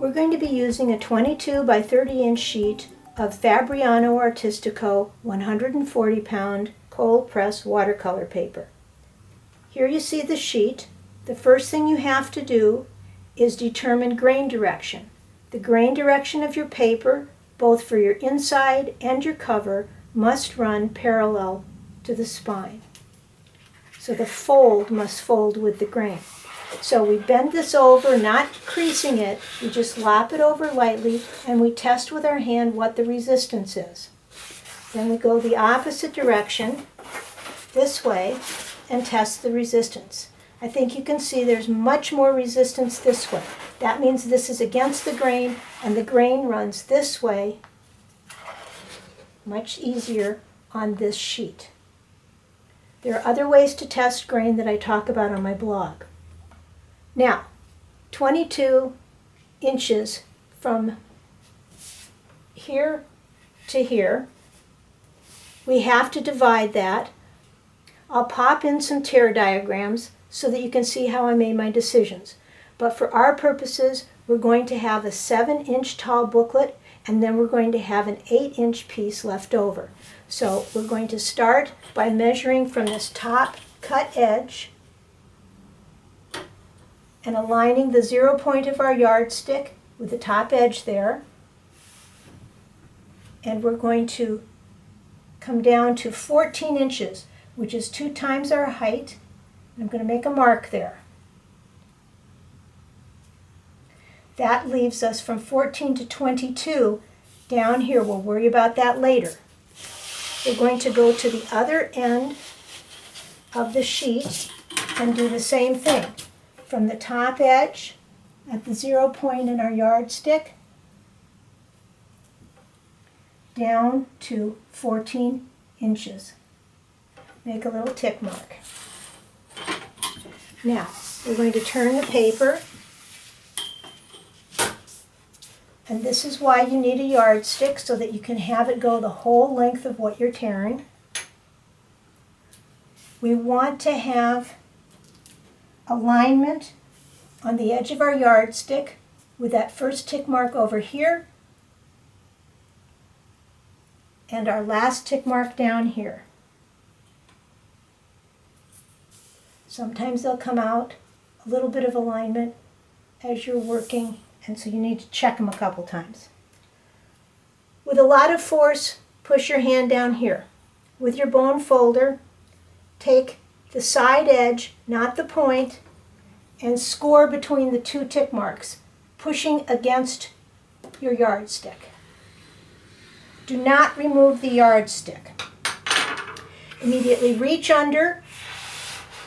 We're going to be using a 22 by 30 inch sheet of Fabriano Artistico 140 pound cold press watercolor paper. Here you see the sheet. The first thing you have to do is determine grain direction. The grain direction of your paper, both for your inside and your cover, must run parallel to the spine. So the fold must fold with the grain. So we bend this over, not creasing it, we just lop it over lightly and we test with our hand what the resistance is. Then we go the opposite direction, this way, and test the resistance. I think you can see there's much more resistance this way. That means this is against the grain and the grain runs this way, much easier on this sheet. There are other ways to test grain that I talk about on my blog. Now, 22 inches from here to here, we have to divide that. I'll pop in some tear diagrams so that you can see how I made my decisions. But for our purposes, we're going to have a 7-inch tall booklet, and then we're going to have an 8-inch piece left over. So we're going to start by measuring from this top cut edge and aligning the 0 point of our yardstick with the top edge there. And we're going to come down to 14 inches, which is 2 times our height. I'm going to make a mark there. That leaves us from 14 to 22 down here. We'll worry about that later. We're going to go to the other end of the sheet and do the same thing. From the top edge at the 0 point in our yardstick down to 14 inches. Make a little tick mark. Now, we're going to turn the paper, and this is why you need a yardstick, so that you can have it go the whole length of what you're tearing. We want to have alignment on the edge of our yardstick with that first tick mark over here and our last tick mark down here. Sometimes they'll come out a little bit of alignment as you're working, and so you need to check them a couple times. With a lot of force, push your hand down here. With your bone folder, take the side edge, not the point, and score between the 2 tick marks, pushing against your yardstick. Do not remove the yardstick. Immediately reach under,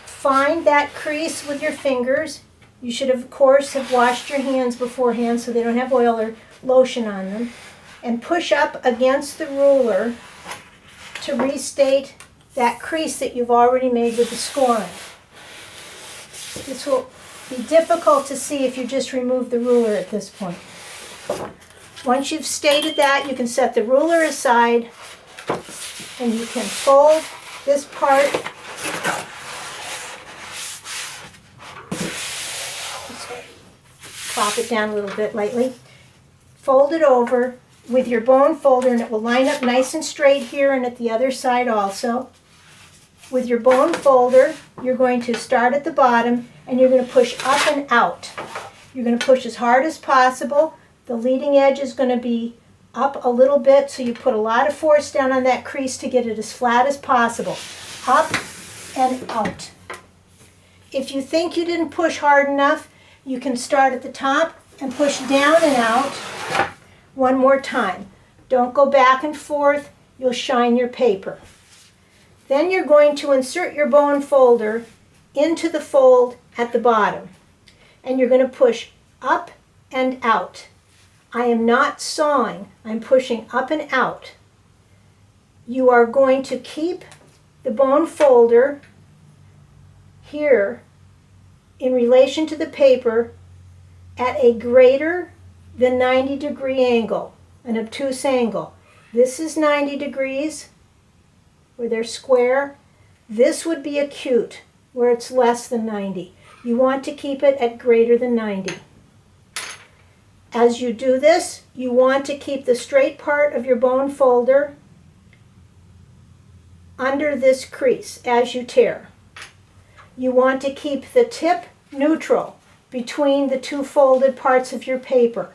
find that crease with your fingers. You should, of course, have washed your hands beforehand so they don't have oil or lotion on them, and push up against the ruler to restate that crease that you've already made with the scoring. This will be difficult to see if you just remove the ruler at this point. Once you've stated that, you can set the ruler aside and you can fold this part. Plop it down a little bit lightly. Fold it over with your bone folder, and it will line up nice and straight here and at the other side also. With your bone folder, you're going to start at the bottom and you're going to push up and out. You're going to push as hard as possible. The leading edge is going to be up a little bit, so you put a lot of force down on that crease to get it as flat as possible. Up and out. If you think you didn't push hard enough, you can start at the top and push down and out one more time. Don't go back and forth, you'll shine your paper. Then you're going to insert your bone folder into the fold at the bottom, and you're going to push up and out. I am not sawing, I'm pushing up and out. You are going to keep the bone folder here in relation to the paper at a greater than 90-degree angle, an obtuse angle. This is 90 degrees, where they're square. This would be acute, where it's less than 90. You want to keep it at greater than 90. As you do this, you want to keep the straight part of your bone folder under this crease as you tear. You want to keep the tip neutral between the two folded parts of your paper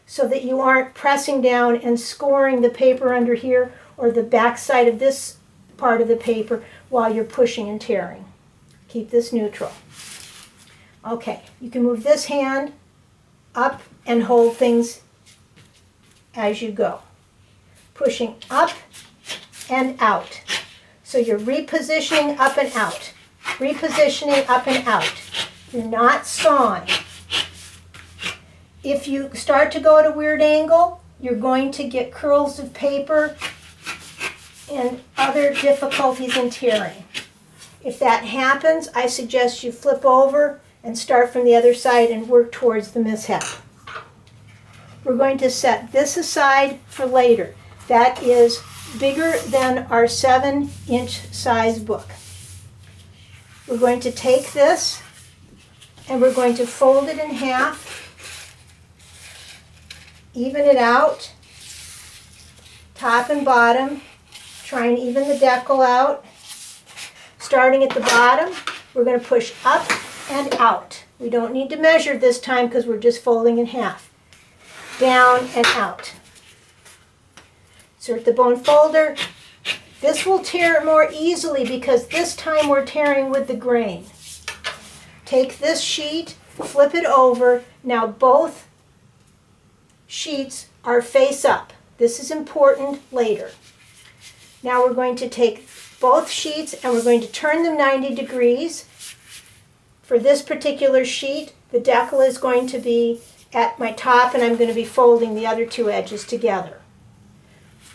so that you aren't pressing down and scoring the paper under here or the back side of this part of the paper while you're pushing and tearing. Keep this neutral. Okay, you can move this hand up and hold things as you go. Pushing up and out. So you're repositioning up and out. Repositioning up and out. You're not sawing. If you start to go at a weird angle, you're going to get curls of paper and other difficulties in tearing. If that happens, I suggest you flip over and start from the other side and work towards the mishap. We're going to set this aside for later. That is bigger than our 7-inch size book. We're going to take this and we're going to fold it in half, even it out, top and bottom, try and even the decal out. Starting at the bottom, we're going to push up and out. We don't need to measure this time because we're just folding in half. Down and out. Insert the bone folder. This will tear more easily because this time we're tearing with the grain. Take this sheet, flip it over. Now both sheets are face up. This is important later. Now we're going to take both sheets and we're going to turn them 90 degrees. For this particular sheet, the decal is going to be at my top and I'm going to be folding the other two edges together.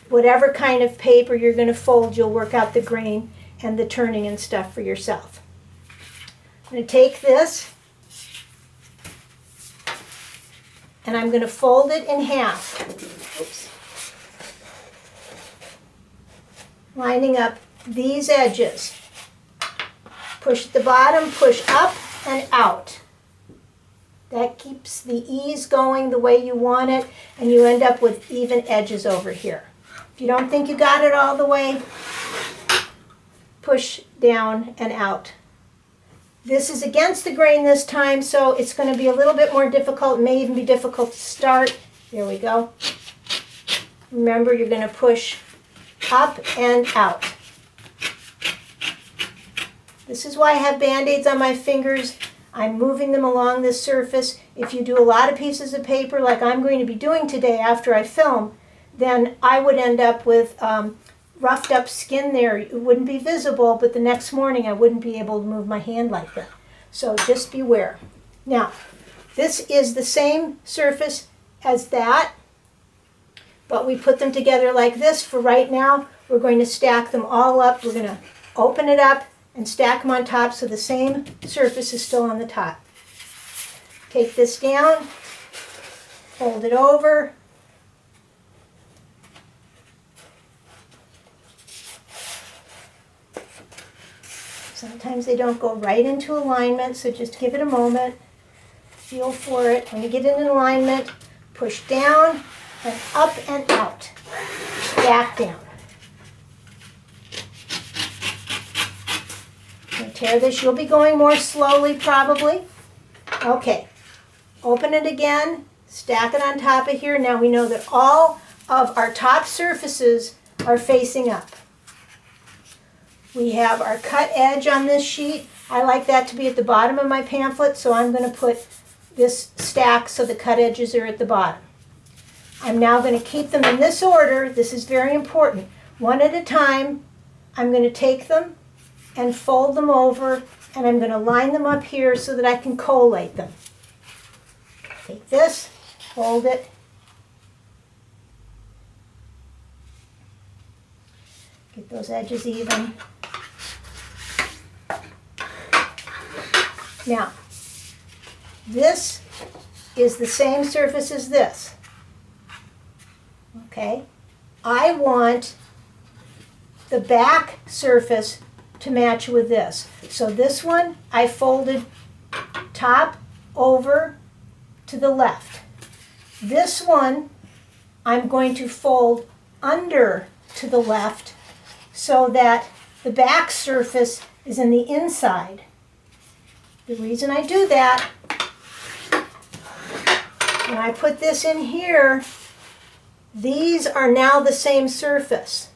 Whatever kind of paper you're going to fold, you'll work out the grain and the turning and stuff for yourself. I'm going to take this and I'm going to fold it in half. Oops. Lining up these edges. Push at the bottom, push up and out. That keeps the ease going the way you want it, and you end up with even edges over here. If you don't think you got it all the way, push down and out. This is against the grain this time, so it's going to be a little bit more difficult. It may even be difficult to start. There we go. Remember, you're going to push up and out. This is why I have Band-Aids on my fingers. I'm moving them along this surface. If you do a lot of pieces of paper like I'm going to be doing today after I film, then I would end up with roughed up skin there. It wouldn't be visible, but the next morning I wouldn't be able to move my hand like that. So just beware. Now, this is the same surface as that, but we put them together like this for right now. We're going to stack them all up. We're going to open it up and stack them on top so the same surface is still on the top. Take this down, fold it over, sometimes they don't go right into alignment, so just give it a moment, feel for it. When you get in alignment, push down and up and out, back down. Tear this. You'll be going more slowly probably. Okay, open it again, stack it on top of here. Now we know that all of our top surfaces are facing up. We have our cut edge on this sheet. I like that to be at the bottom of my pamphlet, so I'm going to put this stack so the cut edges are at the bottom. I'm now going to keep them in this order. This is very important. One at a time, I'm going to take them and fold them over, and I'm going to line them up here so that I can collate them. Take this, fold it, get those edges even. Now, this is the same surface as this. Okay? I want the back surface to match with this. So this one I folded top over to the left. This one I'm going to fold under to the left so that the back surface is in the inside. The reason I do that, when I put this in here, these are now the same surface.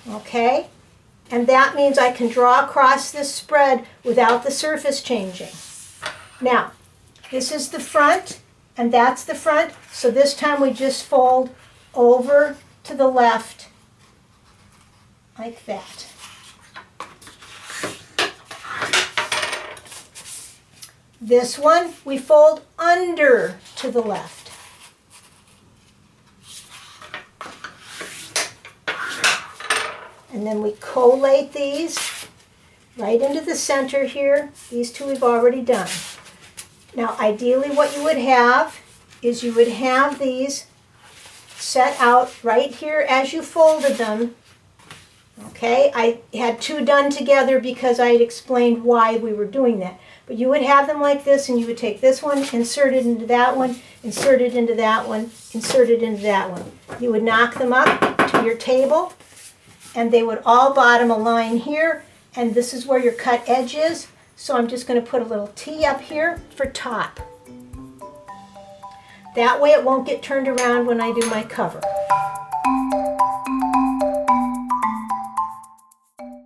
Okay? And that means I can draw across this spread without the surface changing. Now, this is the front, and that's the front, so this time we just fold over to the left, like that. This one, we fold under to the left. And then we collate these right into the center here. These two we've already done. Now, ideally what you would have is you would have these set out right here as you folded them. Okay, I had two done together because I had explained why we were doing that. But you would have them like this, and you would take this one, insert it into that one, insert it into that one, insert it into that one. You would knock them up to your table, and they would all bottom a line here, and this is where your cut edge is. So I'm just going to put a little T up here for top. That way it won't get turned around when I do my cover.